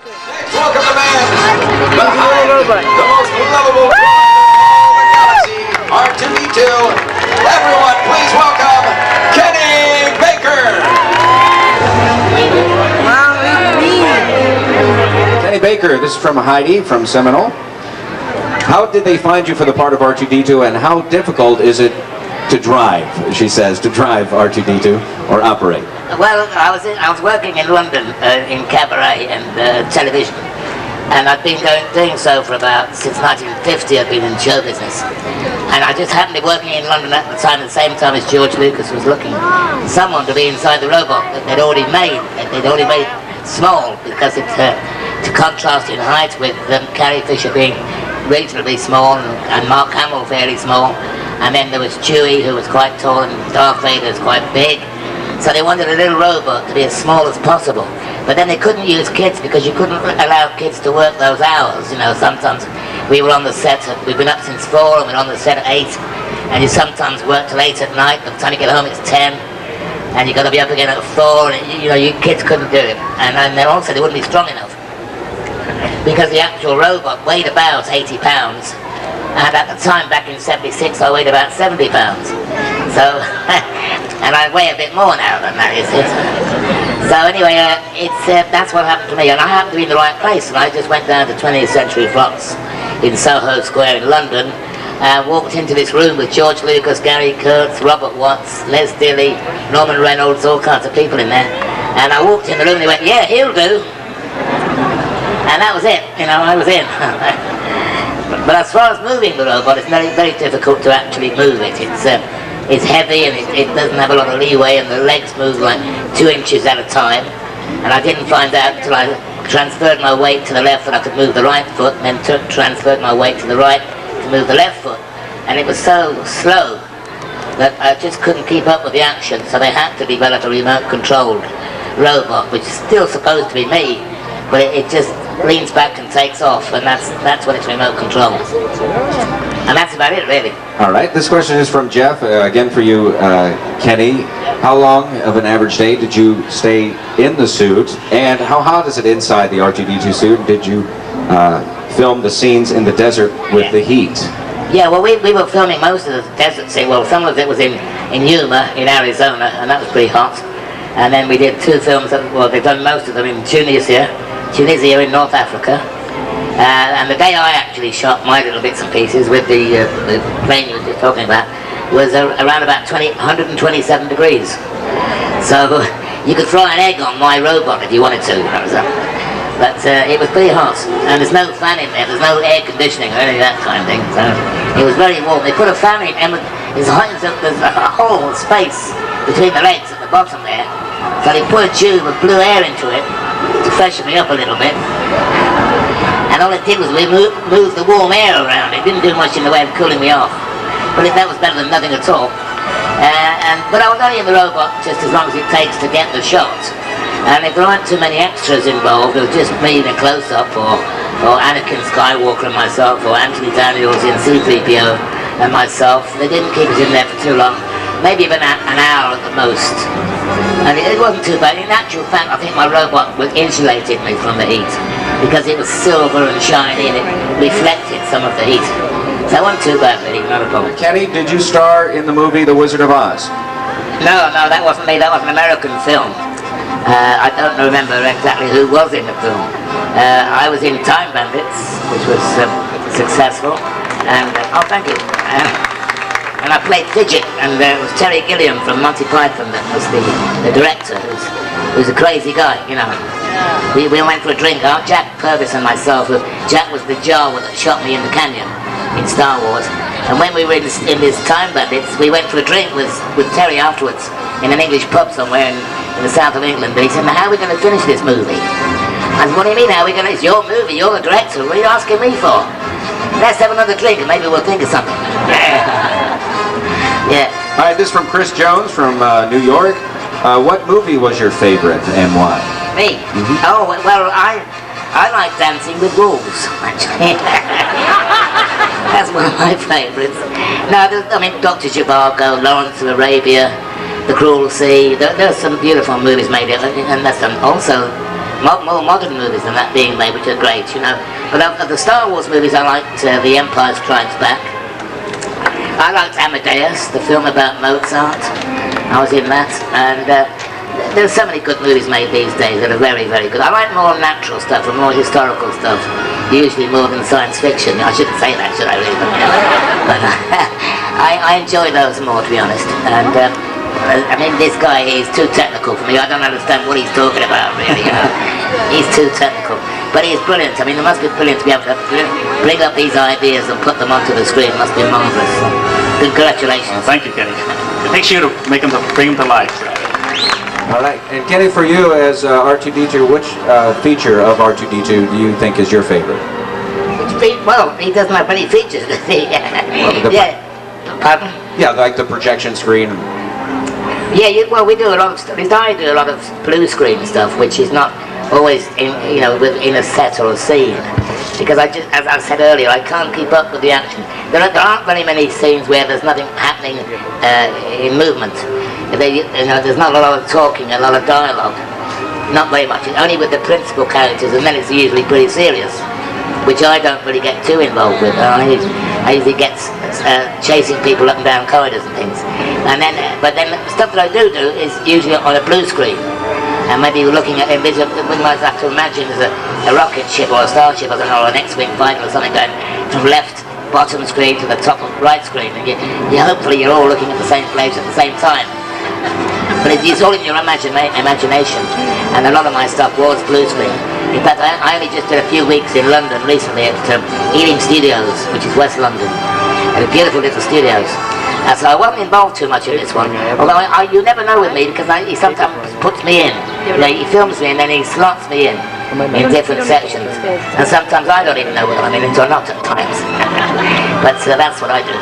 Let's welcome the man behind the most lovable in the galaxy, R2-D2. Everyone, please welcome Kenny Baker. Kenny Baker, this is from Heidi from Seminole. How did they find you for the part of R2-D2, and how difficult is it to drive, she says, to drive R2-D2 or operate? Well, I was working in London in cabaret and television, and I've been doing so for since 1950. I've been in show business, and I just happened to be working in London at the same time as George Lucas was looking for someone to be inside the robot that they'd already made. They'd already made small because it's to contrast in height with Carrie Fisher being reasonably small and Mark Hamill fairly small, and then there was Chewie, who was quite tall, and Darth Vader was quite big. So they wanted a little robot to be as small as possible. But then they couldn't use kids because you couldn't allow kids to work those hours. You know, sometimes we were on the set, we've been up since 4 and we're on the set at 8, and you sometimes work till 8 at night. By the time you get home it's 10, and you've got to be up again at 4, and you know, you kids couldn't do it. And then also they wouldn't be strong enough, because the actual robot weighed about 80 pounds. And at the time, back in 76, I weighed about 70 pounds. So, and I weigh a bit more now than that, you see. So anyway, that's what happened to me. And I happened to be in the right place. And I just went down to 20th Century Fox in Soho Square in London, and walked into this room with George Lucas, Gary Kurtz, Robert Watts, Les Dilley, Norman Reynolds, all kinds of people in there. And I walked in the room and they went, "Yeah, he'll do." And that was it. You know, I was in. But as far as moving the robot, it's very, very difficult to actually move it. It's heavy and it doesn't have a lot of leeway, and the legs move like 2 inches at a time. And I didn't find out until I transferred my weight to the left that I could move the right foot, and then transferred my weight to the right to move the left foot. And it was so slow that I just couldn't keep up with the action, so they had to develop a remote-controlled robot, which is still supposed to be me, but it just leans back and takes off, and that's when it's remote control. And that's about it, really. All right, this question is from Jeff, again for you, Kenny. How long of an average day did you stay in the suit, and how hot is it inside the R2-D2 suit? Did you film the scenes in the desert with the heat? Yeah, well, we were filming most of the desert scene. Well, some of it was in Yuma, in Arizona, and that was pretty hot. And then we did 2 films, well, they've done most of them in Tunisia in North Africa, and the day I actually shot my little bits and pieces with the plane you were just talking about was around about 127 degrees. So you could fry an egg on my robot if you wanted to. But it was pretty hot, and there's no fan in there, there's no air conditioning or any of that kind of thing. So it was very warm. They put a fan in, and there's a whole space between the legs at the bottom there. So they put a tube and blew air into it to freshen me up a little bit, and all it did was we moved the warm air around. It didn't do much in the way of cooling me off, but that was better than nothing at all. But I was only in the robot just as long as it takes to get the shot, and if there aren't too many extras involved, it was just me in a close-up, or Anakin Skywalker and myself, or Anthony Daniels in C-3PO and myself. They didn't keep us in there for too long, maybe about an hour at the most. And it wasn't too bad. In actual fact, I think my robot insulated me from the heat, because it was silver and shiny and it reflected some of the heat. So it wasn't too bad, really, not a problem. Kenny, did you star in the movie The Wizard of Oz? No, that wasn't me. That was an American film. I don't remember exactly who was in the film. I was in Time Bandits, which was successful, and oh, thank you. And I played Fidget, and it was Terry Gilliam from Monty Python that was the director, who's a crazy guy, you know. We went for a drink, Jack Purvis and myself. Jack was the Jawa that shot me in the canyon in Star Wars. And when we were in this Time Bandits, we went for a drink with Terry afterwards in an English pub somewhere in the south of England. And he said, "Now, how are we going to finish this movie?" I said, "What do you mean, how are we going to? It's your movie, you're the director, what are you asking me for? Let's have another drink and maybe we'll think of something." Yeah. All right, this is from Chris Jones from New York. What movie was your favorite and why? Me? Oh, well, I like Dancing with Wolves, actually. That's one of my favourites. No, I mean, Dr. Zhivago, Lawrence of Arabia, The Cruel Sea. There's some beautiful movies made, and that's also more modern movies than that being made, which are great, you know. But of the Star Wars movies, I liked The Empire Strikes Back. I liked Amadeus, the film about Mozart. I was in that, and there's so many good movies made these days that are very, very good. I like more natural stuff and more historical stuff, usually more than science fiction. I shouldn't say that, should I really? But I enjoy those more, to be honest. And I mean, this guy, he's too technical for me. I don't understand what he's talking about, really, you know. He's too technical. But he's brilliant. I mean, it must be brilliant to be able to bring up these ideas and put them onto the screen. It must be marvellous. Congratulations. Well, thank you, Kenny. It takes you to bring them to life. All right, and Kenny, for you as R2-D2, which feature of R2-D2 do you think is your favorite? Well, he doesn't have any features, does he? Yeah. Pardon? Yeah, like the projection screen. Yeah, well, we do a lot of stuff. I do a lot of blue screen stuff, which is not always in, you know, in a set or a scene, because as I said earlier, I can't keep up with the action. There aren't very many scenes where there's nothing happening in movement. You know, there's not a lot of talking, a lot of dialogue. Not very much. It's only with the principal characters, and then it's usually pretty serious, which I don't really get too involved with. I usually get chasing people up and down corridors and things. But then the stuff that I do is usually on a blue screen. And maybe you're looking at we might have to imagine there's a rocket ship or a starship, I don't know, or an X-wing fighter or something going from left bottom screen to the top right screen. And hopefully you're all looking at the same place at the same time. But it's all in your imagination. And a lot of my stuff was blue screen. In fact, I only just did a few weeks in London recently at Ealing Studios, which is West London. And a beautiful little studios. So I wasn't involved too much in this one. Although you never know with me, because he sometimes puts me in. You know, he films me and then he slots me in different sections. And sometimes I don't even know what I'm in until not at times. But that's what I do.